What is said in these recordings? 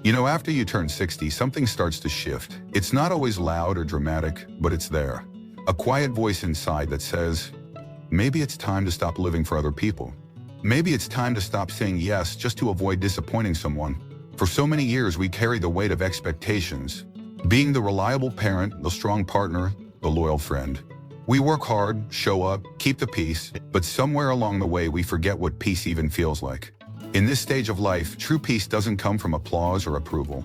You know, after you turn 60, something starts to shift. It's not always loud or dramatic, but it's there. A quiet voice inside that says, maybe it's time to stop living for other people. Maybe it's time to stop saying yes just to avoid disappointing someone. For so many years, we carry the weight of expectations. Being the reliable parent, the strong partner, the loyal friend. We work hard, show up, keep the peace, but somewhere along the way we forget what peace even feels like. In this stage of life, true peace doesn't come from applause or approval.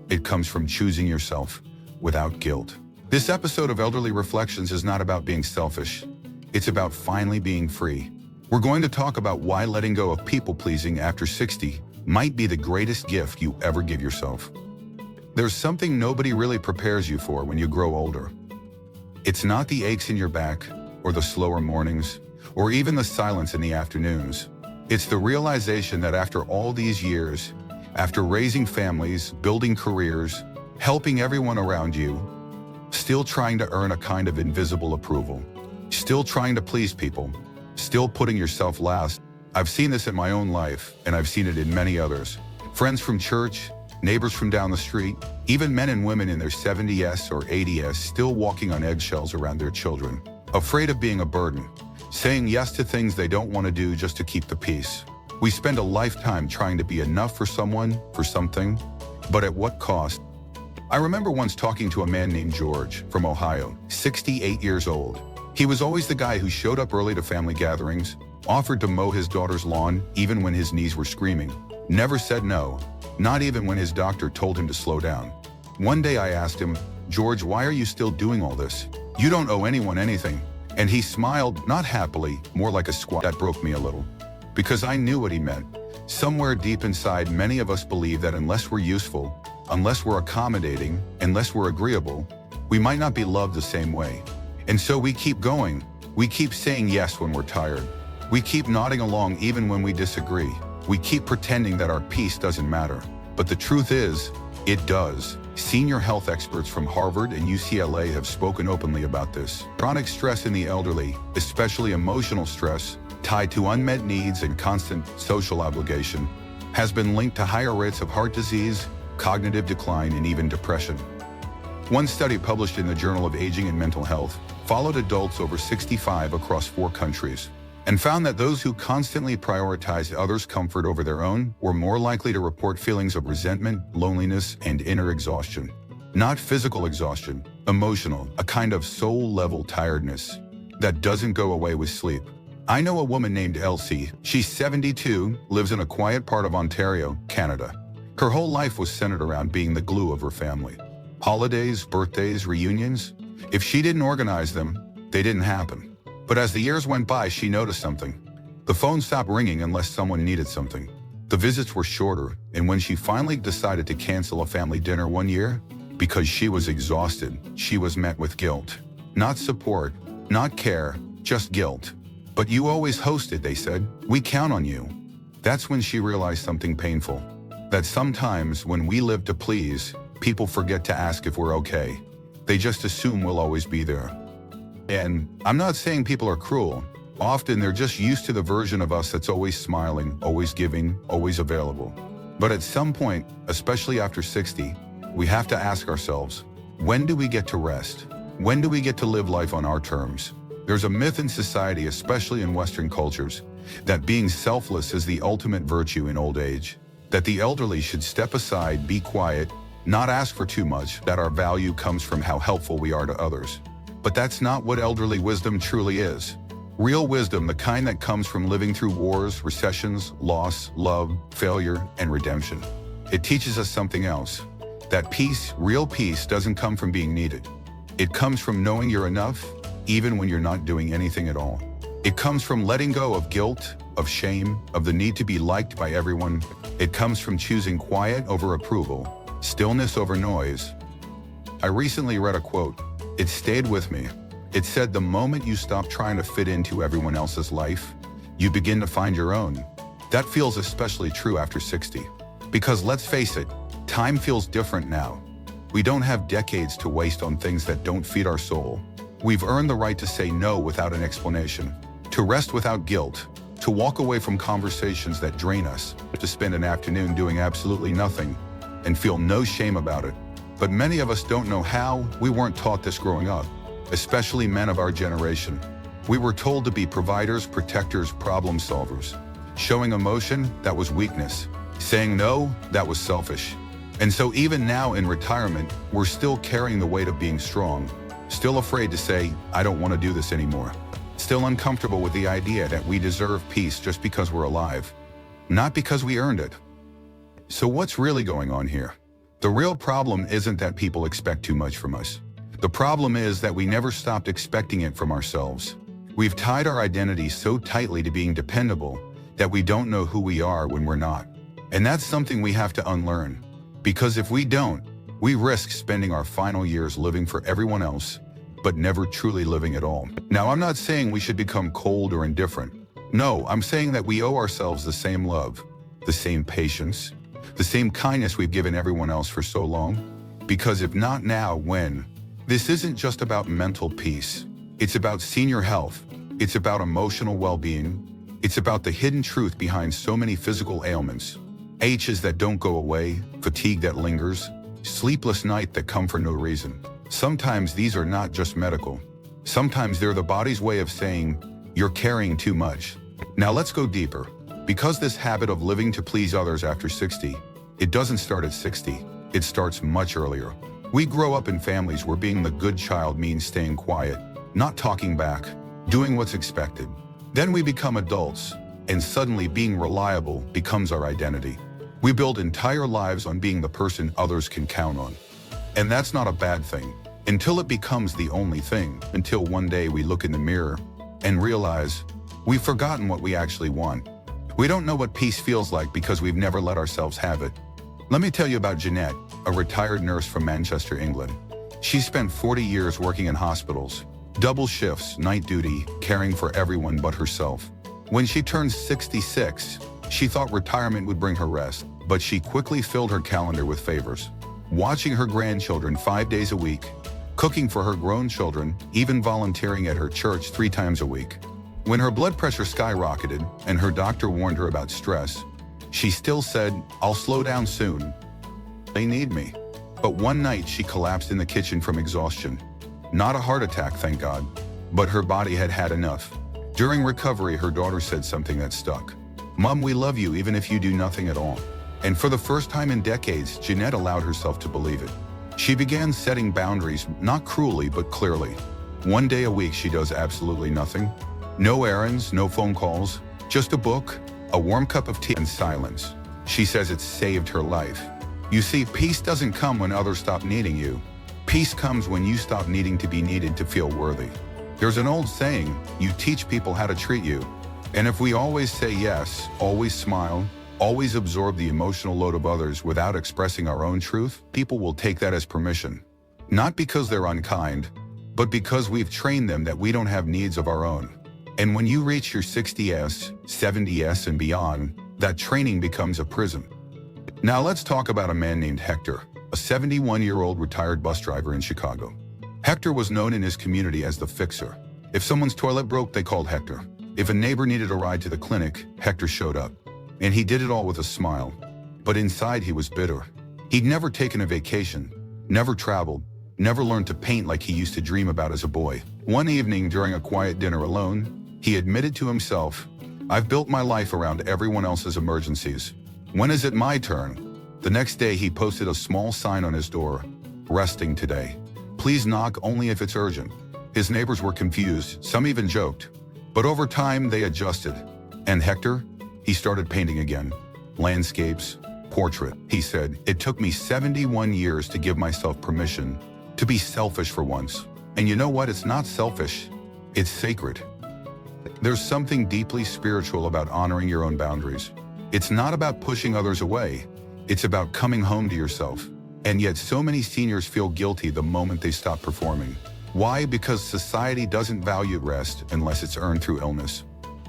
It comes from choosing yourself without guilt. This episode of Elderly Reflections is not about being selfish. It's about finally being free. We're going to talk about why letting go of people-pleasing after 60 might be the greatest gift you ever give yourself. There's something nobody really prepares you for when you grow older. It's not the aches in your back, or the slower mornings, or even the silence in the afternoons. It's the realization that after all these years, after raising families, building careers, helping everyone around you, still trying to earn a kind of invisible approval, still trying to please people, still putting yourself last. I've seen this in my own life, and I've seen it in many others. Friends from church, neighbors from down the street, even men and women in their 70s or 80s still walking on eggshells around their children, afraid of being a burden, saying yes to things they don't want to do just to keep the peace. We spend a lifetime trying to be enough for someone, for something, but at what cost? I remember once talking to a man named George from Ohio, 68 years old. He was always the guy who showed up early to family gatherings, offered to mow his daughter's lawn even when his knees were screaming, never said no, not even when his doctor told him to slow down. One day I asked him, George, why are you still doing all this? You don't owe anyone anything. And he smiled, not happily, more like a squawk. That broke me a little, because I knew what he meant. Somewhere deep inside, many of us believe that unless we're useful, unless we're accommodating, unless we're agreeable, we might not be loved the same way. And so we keep going. We keep saying yes when we're tired. We keep nodding along even when we disagree. We keep pretending that our peace doesn't matter. But the truth is, it does. Senior health experts from Harvard and UCLA have spoken openly about this. Chronic stress in the elderly, especially emotional stress, tied to unmet needs and constant social obligation, has been linked to higher rates of heart disease, cognitive decline, and even depression. One study published in the Journal of Aging and Mental Health followed adults over 65 across 4 countries and found that those who constantly prioritized others' comfort over their own were more likely to report feelings of resentment, loneliness, and inner exhaustion. Not physical exhaustion, emotional, a kind of soul-level tiredness that doesn't go away with sleep. I know a woman named Elsie. She's 72, lives in a quiet part of Ontario, Canada. Her whole life was centered around being the glue of her family. Holidays, birthdays, reunions, if she didn't organize them, they didn't happen. But as the years went by, she noticed something. The phone stopped ringing unless someone needed something. The visits were shorter, and when she finally decided to cancel a family dinner one year, because she was exhausted, she was met with guilt. Not support, not care, just guilt. But you always hosted, they said. We count on you. That's when she realized something painful. That sometimes when we live to please, people forget to ask if we're okay. They just assume we'll always be there. And I'm not saying people are cruel. Often they're just used to the version of us that's always smiling, always giving, always available. But at some point, especially after 60, we have to ask ourselves, when do we get to rest? When do we get to live life on our terms? There's a myth in society, especially in Western cultures, that being selfless is the ultimate virtue in old age, that the elderly should step aside, be quiet, not ask for too much, that our value comes from how helpful we are to others. But that's not what elderly wisdom truly is. Real wisdom, the kind that comes from living through wars, recessions, loss, love, failure, and redemption. It teaches us something else. That peace, real peace, doesn't come from being needed. It comes from knowing you're enough, even when you're not doing anything at all. It comes from letting go of guilt, of shame, of the need to be liked by everyone. It comes from choosing quiet over approval, stillness over noise. I recently read a quote. It stayed with me. It said, the moment you stop trying to fit into everyone else's life, you begin to find your own. That feels especially true after 60. Because let's face it, time feels different now. We don't have decades to waste on things that don't feed our soul. We've earned the right to say no without an explanation, to rest without guilt, to walk away from conversations that drain us, to spend an afternoon doing absolutely nothing. and feel no shame about it. But many of us don't know how. We weren't taught this growing up, especially men of our generation. We were told to be providers, protectors, problem solvers. Showing emotion, that was weakness. Saying no, that was selfish. And so even now in retirement, we're still carrying the weight of being strong, still afraid to say, I don't want to do this anymore. Still uncomfortable with the idea that we deserve peace just because we're alive, not because we earned it. So what's really going on here? The real problem isn't that people expect too much from us. The problem is that we never stopped expecting it from ourselves. We've tied our identity so tightly to being dependable that we don't know who we are when we're not. And that's something we have to unlearn. Because if we don't, we risk spending our final years living for everyone else, but never truly living at all. Now, I'm not saying we should become cold or indifferent. No, I'm saying that we owe ourselves the same love, the same patience, the same kindness we've given everyone else for so long. Because if not now, when? This isn't just about mental peace. It's about senior health. It's about emotional well-being. It's about the hidden truth behind so many physical ailments. Aches that don't go away, fatigue that lingers, sleepless nights that come for no reason. Sometimes these are not just medical. Sometimes they're the body's way of saying, you're carrying too much. Now let's go deeper. Because this habit of living to please others after 60, it doesn't start at 60. It starts much earlier. We grow up in families where being the good child means staying quiet, not talking back, doing what's expected. Then we become adults, and suddenly being reliable becomes our identity. We build entire lives on being the person others can count on. And that's not a bad thing, until it becomes the only thing, until one day we look in the mirror and realize we've forgotten what we actually want. We don't know what peace feels like because we've never let ourselves have it. Let me tell you about Jeanette, a retired nurse from Manchester, England. She spent 40 years working in hospitals, double shifts, night duty, caring for everyone but herself. When she turned 66, she thought retirement would bring her rest, but she quickly filled her calendar with favors. Watching her grandchildren 5 days a week, cooking for her grown children, even volunteering at her church 3 times a week. When her blood pressure skyrocketed and her doctor warned her about stress, she still said, I'll slow down soon. They need me. But one night she collapsed in the kitchen from exhaustion. Not a heart attack, thank God, but her body had had enough. During recovery, her daughter said something that stuck. Mom, we love you even if you do nothing at all. And for the first time in decades, Jeanette allowed herself to believe it. She began setting boundaries, not cruelly, but clearly. 1 day a week she does absolutely nothing. No errands, no phone calls, just a book, a warm cup of tea, and silence. She says it saved her life. You see, peace doesn't come when others stop needing you. Peace comes when you stop needing to be needed to feel worthy. There's an old saying, you teach people how to treat you. And if we always say yes, always smile, always absorb the emotional load of others without expressing our own truth, people will take that as permission. Not because they're unkind, but because we've trained them that we don't have needs of our own. And when you reach your 60s, 70s, and beyond, that training becomes a prison. Now let's talk about a man named Hector, a 71-year-old retired bus driver in Chicago. Hector was known in his community as the fixer. If someone's toilet broke, they called Hector. If a neighbor needed a ride to the clinic, Hector showed up. And he did it all with a smile. But inside he was bitter. He'd never taken a vacation, never traveled, never learned to paint like he used to dream about as a boy. One evening during a quiet dinner alone, he admitted to himself, I've built my life around everyone else's emergencies. When is it my turn? The next day he posted a small sign on his door, resting today. Please knock only if it's urgent. His neighbors were confused, some even joked. But over time they adjusted. And Hector? He started painting again. Landscapes, portrait. He said, it took me 71 years to give myself permission to be selfish for once. And you know what? It's not selfish. It's sacred. There's something deeply spiritual about honoring your own boundaries. It's not about pushing others away. It's about coming home to yourself. And yet so many seniors feel guilty the moment they stop performing. Why? Because society doesn't value rest unless it's earned through illness.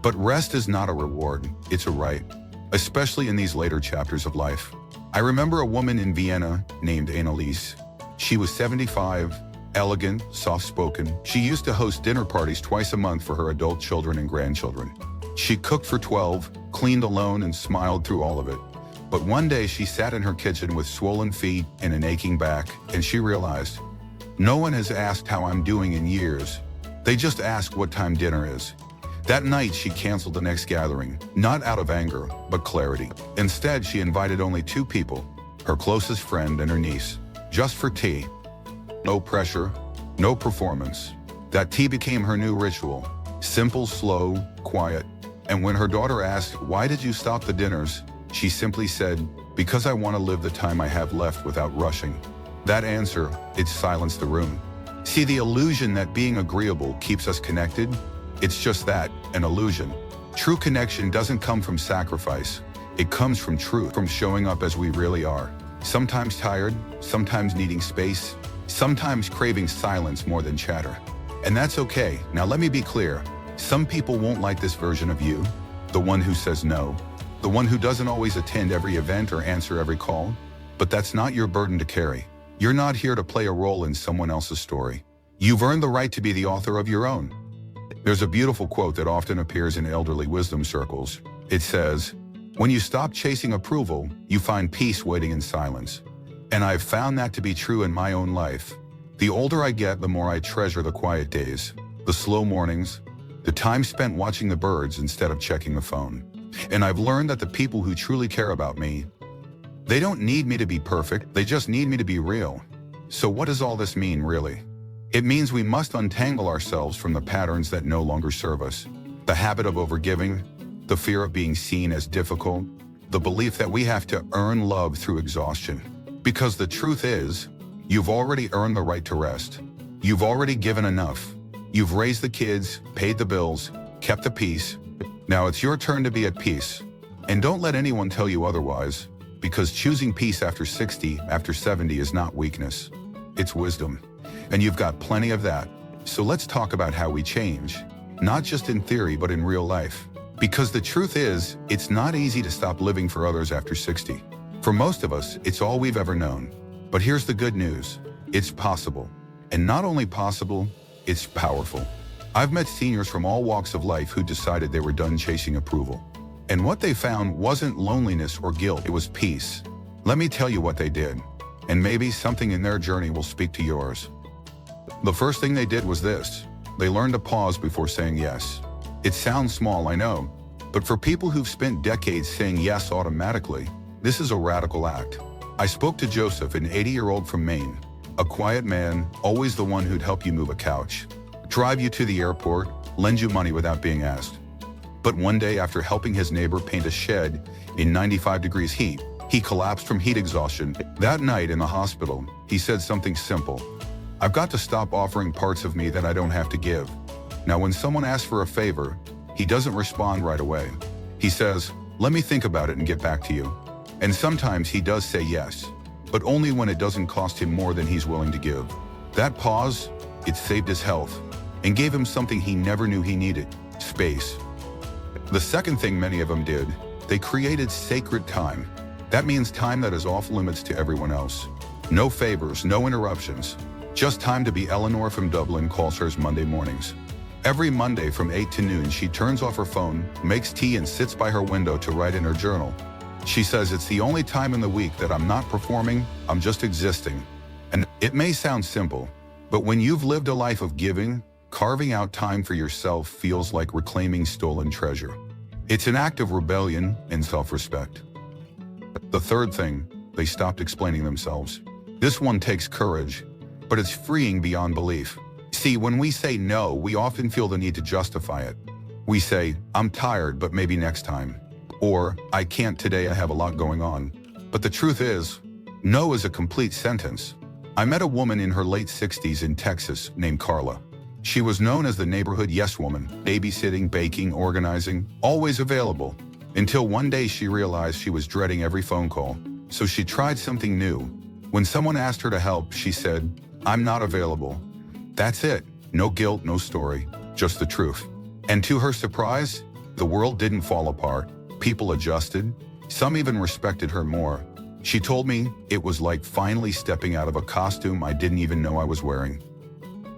But rest is not a reward, it's a right, especially in these later chapters of life. I remember a woman in Vienna named Anneliese. She was 75, elegant, soft-spoken. She used to host dinner parties twice a month for her adult children and grandchildren. She cooked for 12, cleaned alone, and smiled through all of it. But one day she sat in her kitchen with swollen feet and an aching back, and she realized, no one has asked how I'm doing in years. They just ask what time dinner is. That night she canceled the next gathering, not out of anger, but clarity. Instead, she invited only 2 people, her closest friend and her niece, just for tea. No pressure, no performance. That tea became her new ritual. Simple, slow, quiet. And when her daughter asked, why did you stop the dinners? She simply said, because I want to live the time I have left without rushing. That answer, it silenced the room. See, the illusion that being agreeable keeps us connected? It's just that, an illusion. True connection doesn't come from sacrifice. It comes from truth, from showing up as we really are. Sometimes tired, sometimes needing space, sometimes craving silence more than chatter. And that's okay. Now let me be clear. Some people won't like this version of you, the one who says no, the one who doesn't always attend every event or answer every call. But that's not your burden to carry. You're not here to play a role in someone else's story. You've earned the right to be the author of your own. There's a beautiful quote that often appears in elderly wisdom circles. It says, when you stop chasing approval, you find peace waiting in silence. And I've found that to be true in my own life. The older I get, the more I treasure the quiet days, the slow mornings, the time spent watching the birds instead of checking the phone. And I've learned that the people who truly care about me, they don't need me to be perfect, they just need me to be real. So what does all this mean, really? It means we must untangle ourselves from the patterns that no longer serve us. The habit of overgiving, the fear of being seen as difficult, the belief that we have to earn love through exhaustion. Because the truth is, you've already earned the right to rest. You've already given enough. You've raised the kids, paid the bills, kept the peace. Now it's your turn to be at peace. And don't let anyone tell you otherwise, because choosing peace after 60, after 70 is not weakness. It's wisdom. And you've got plenty of that. So let's talk about how we change, not just in theory, but in real life. Because the truth is, it's not easy to stop living for others after 60. For most of us, it's all we've ever known. But here's the good news. It's possible. And not only possible, it's powerful. I've met seniors from all walks of life who decided they were done chasing approval. And what they found wasn't loneliness or guilt, it was peace. Let me tell you what they did. And maybe something in their journey will speak to yours. The first thing they did was this. They learned to pause before saying yes. It sounds small, I know, but for people who've spent decades saying yes automatically, this is a radical act. I spoke to Joseph, an 80-year-old from Maine, a quiet man, always the one who'd help you move a couch, drive you to the airport, lend you money without being asked. But one day, after helping his neighbor paint a shed in 95 degrees heat, he collapsed from heat exhaustion. That night in the hospital, he said something simple. I've got to stop offering parts of me that I don't have to give. Now, when someone asks for a favor, he doesn't respond right away. He says, let me think about it and get back to you. And sometimes he does say yes, but only when it doesn't cost him more than he's willing to give. That pause, it saved his health and gave him something he never knew he needed, space. The second thing many of them did, they created sacred time. That means time that is off limits to everyone else. No favors, no interruptions. Just time to be. Eleanor from Dublin calls hers Monday mornings. Every Monday from 8 to noon, she turns off her phone, makes tea, and sits by her window to write in her journal. She says, it's the only time in the week that I'm not performing, I'm just existing. And it may sound simple, but when you've lived a life of giving, carving out time for yourself feels like reclaiming stolen treasure. It's an act of rebellion and self-respect. The third thing, they stopped explaining themselves. This one takes courage, but it's freeing beyond belief. See, when we say no, we often feel the need to justify it. We say, I'm tired, but maybe next time. Or, I can't today, I have a lot going on. But the truth is, no is a complete sentence. I met a woman in her late 60s in Texas named Carla. She was known as the neighborhood yes woman, babysitting, baking, organizing, always available. Until one day she realized she was dreading every phone call. So she tried something new. When someone asked her to help, she said, I'm not available. That's it. No guilt, no story, just the truth. And to her surprise, the world didn't fall apart. People adjusted. Some even respected her more. She told me it was like finally stepping out of a costume I didn't even know I was wearing.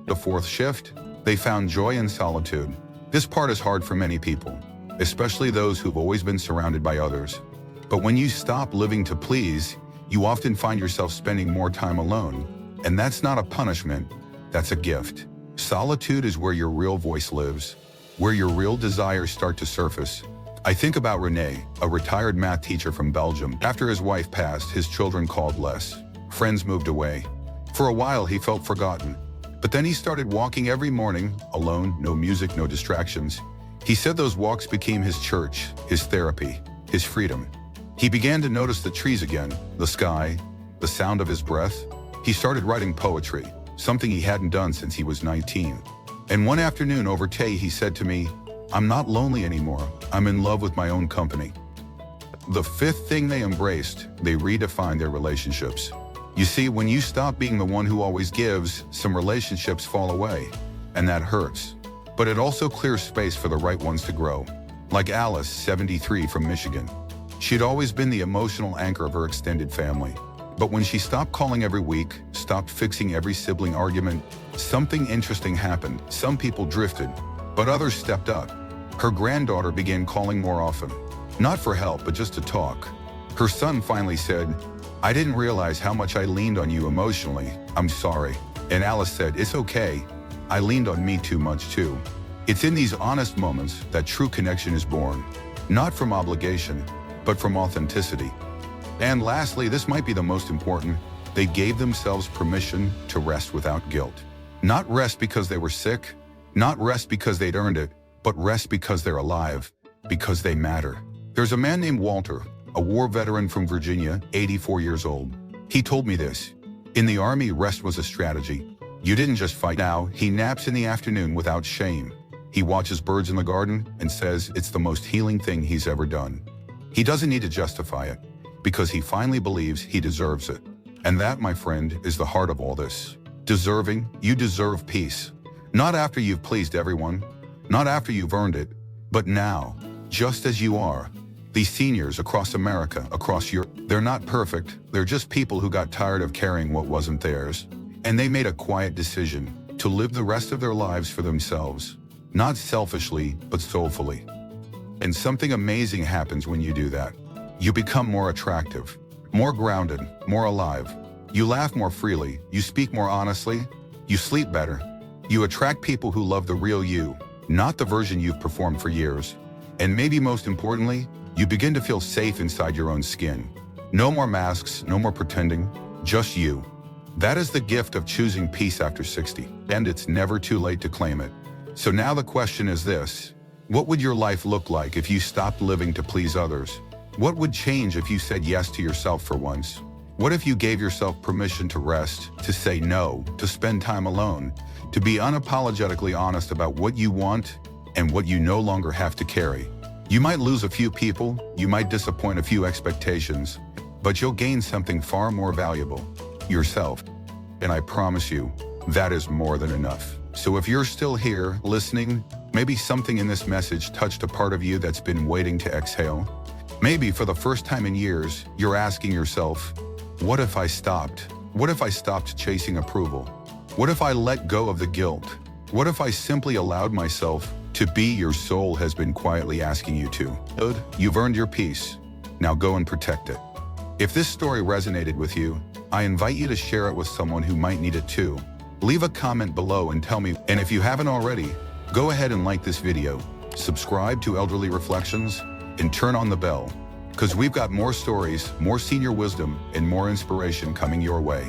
The fourth shift, they found joy in solitude. This part is hard for many people, especially those who've always been surrounded by others. But when you stop living to please, you often find yourself spending more time alone. And that's not a punishment, that's a gift. Solitude is where your real voice lives, where your real desires start to surface. I think about René, a retired math teacher from Belgium. After his wife passed, his children called less. Friends moved away. For a while, he felt forgotten. But then he started walking every morning, alone, no music, no distractions. He said those walks became his church, his therapy, his freedom. He began to notice the trees again, the sky, the sound of his breath. He started writing poetry, something he hadn't done since he was 19. And one afternoon over tea, he said to me, "I'm not lonely anymore. I'm in love with my own company." The fifth thing they embraced, they redefined their relationships. You see, when you stop being the one who always gives, some relationships fall away, and that hurts. But it also clears space for the right ones to grow. Like Alice, 73, from Michigan. She'd always been the emotional anchor of her extended family. But when she stopped calling every week, stopped fixing every sibling argument, something interesting happened. Some people drifted, but others stepped up. Her granddaughter began calling more often. Not for help, but just to talk. Her son finally said, "I didn't realize how much I leaned on you emotionally. I'm sorry." And Alice said, "It's okay. I leaned on me too much too." It's in these honest moments that true connection is born. Not from obligation, but from authenticity. And lastly, this might be the most important, they gave themselves permission to rest without guilt. Not rest because they were sick, not rest because they'd earned it, but rest because they're alive, because they matter. There's a man named Walter, a war veteran from Virginia, 84 years old. He told me this. In the Army, rest was a strategy. You didn't just fight. Now, he naps in the afternoon without shame. He watches birds in the garden and says it's the most healing thing he's ever done. He doesn't need to justify it, because he finally believes he deserves it. And that, my friend, is the heart of all this. Deserving, you deserve peace. Not after you've pleased everyone, not after you've earned it, but now, just as you are. These seniors across America, across Europe, they're not perfect, they're just people who got tired of carrying what wasn't theirs. And they made a quiet decision to live the rest of their lives for themselves. Not selfishly, but soulfully. And something amazing happens when you do that. You become more attractive, more grounded, more alive. You laugh more freely, you speak more honestly, you sleep better. You attract people who love the real you, not the version you've performed for years. And maybe most importantly, you begin to feel safe inside your own skin. No more masks, no more pretending, just you. That is the gift of choosing peace after 60, and it's never too late to claim it. So now the question is this: what would your life look like if you stopped living to please others? What would change if you said yes to yourself for once? What if you gave yourself permission to rest, to say no, to spend time alone, to be unapologetically honest about what you want and what you no longer have to carry? You might lose a few people, you might disappoint a few expectations, but you'll gain something far more valuable, yourself. And I promise you, that is more than enough. So if you're still here, listening, maybe something in this message touched a part of you that's been waiting to exhale. Maybe for the first time in years, you're asking yourself, what if I stopped? What if I stopped chasing approval? What if I let go of the guilt? What if I simply allowed myself to be your soul has been quietly asking you to? Good, you've earned your peace. Now go and protect it. If this story resonated with you, I invite you to share it with someone who might need it too. Leave a comment below and tell me, and if you haven't already, go ahead and like this video, subscribe to Elderly Reflections, and turn on the bell, because we've got more stories, more senior wisdom, and more inspiration coming your way.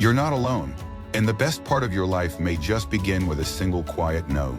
You're not alone, and the best part of your life may just begin with a single quiet no.